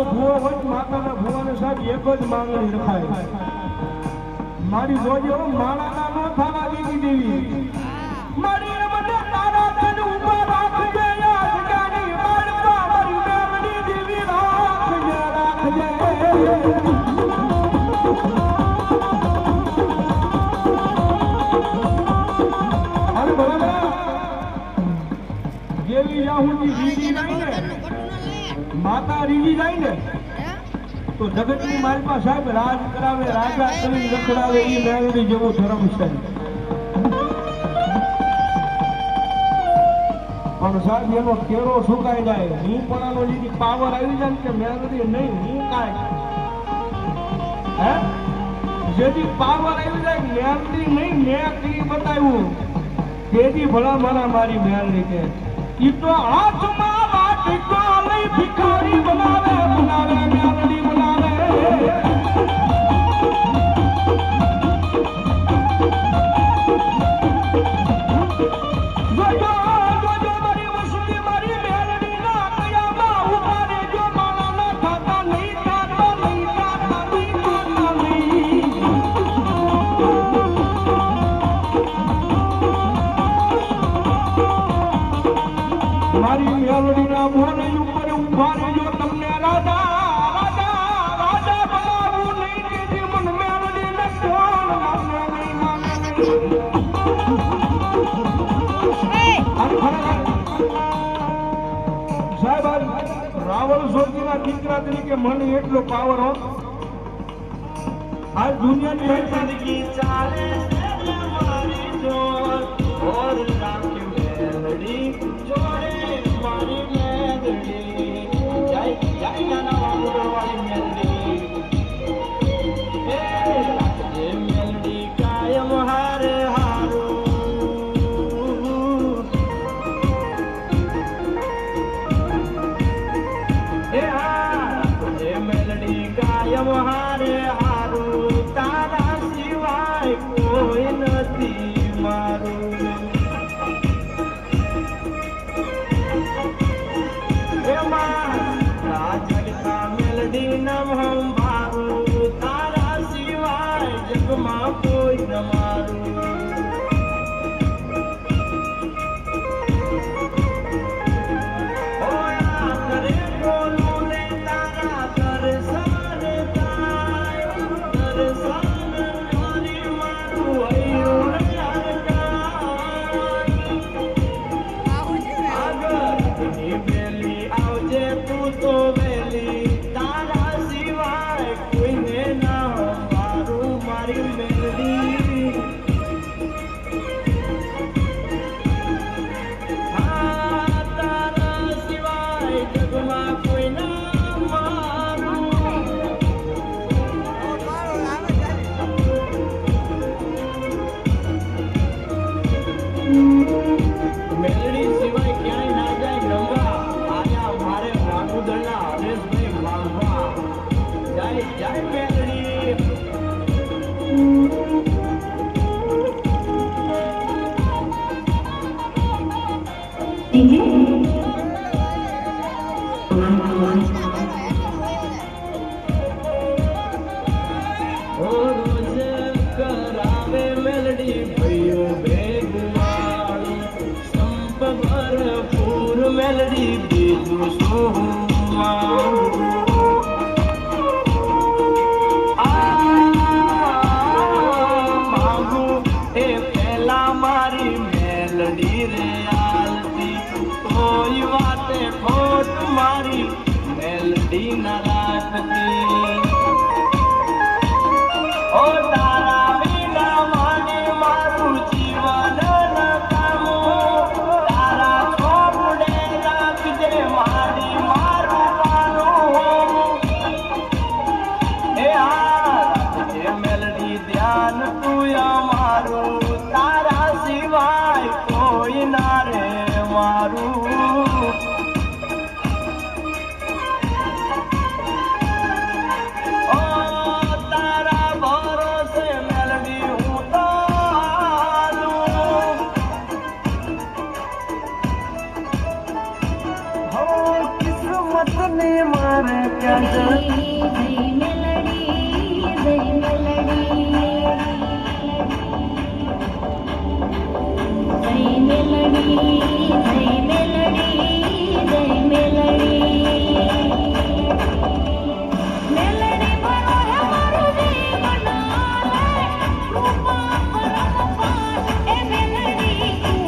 ભૂવો હોય માતાના ભૂવાને સાહેબ એક જ માંગણી રખાય મારી જોજો માળાના નો થાવા દીધી દેવી મારી મને તારા તન ઉપર રાખજે યાદગારી માળપા મારી મેરડી દેવી રાખજે અરે બરાબર જેવી જાહુજી રીડી નહીં ને માતા રીડી જાય ને તો જગતની માલપા સાહેબ રાજ કરાવે રાજા કરી રખડાવે એ મેળવી જેવો ધર્મ છે પણ સાહેબ એનો કેરો સુકાઈ જાય હું પણ આનો લીધી પાવર આવી જાય કે મેળવી નહીં હું કાંઈ હે જેથી પાવર આવી જાય મેળવી નહીં મેં કરી બતાવ્યું તેથી ભલા મારા મારી મેળવી કે ઈ તો હાથમાં વાટકો લઈ ભિખારી બનાવે બનાવે મેળવી બનાવે મારી મેલડીના મોને ઉપર ઉભા રહેજો તમને રાજા રાજા રાજા બનાવું નહીં કે મન મેલડીને કોણ માને નહીં માને સાહેબ રાવણ સોજીના દીકરા તરીકે મને એટલો પાવર હો આ દુનિયાની જિંદગી ચાલે મારી જોર ઓર રાખ્યું મેલડી જોડે મારી મેલડી જય જય નાના વાળો વાળી મેલડી એ રાજે મેલડી કાયમ હારે હારો એ રાજે મેલડી કાયમ હારે હારો તારા સિવાય કોઈ નથી મારું મેલડી નમ હમ ભારું તારા સિવાય જગમાં કોઈ ન મારું ઓયા કરે બોલું ને તારા દર્શન થાય દર્શન મારી મારું હૈયું આગળ બેલી આવજે તું તો વેલી તારા સિવાય કોઈને ના મારું મારી મેલડી હા તારા સિવાય જગમાં કોઈ ના મારું મેલડી સિવાય ક્યાંય ના જાય રમવા આયા મારે રાઘુદળના હરેશભાઈ માલવા જય જય મેલડી રોજ કરાવે મેલડી ભૈયો ભેગવાળી સંપ ભરપૂર મેલડી બીજું શું માગું એ પેલા મારી મેલડી રે આલતી કોઈ વાતે ખોટ મારી મેલડી ના રાખતી ઓ તારા વિના માને મારું જીવન નકામું તારા ખોબડે રાખજે મારી માર પત્ની મારે ક્યાં જય મેલડી જય મેલડી જય મેલડી જય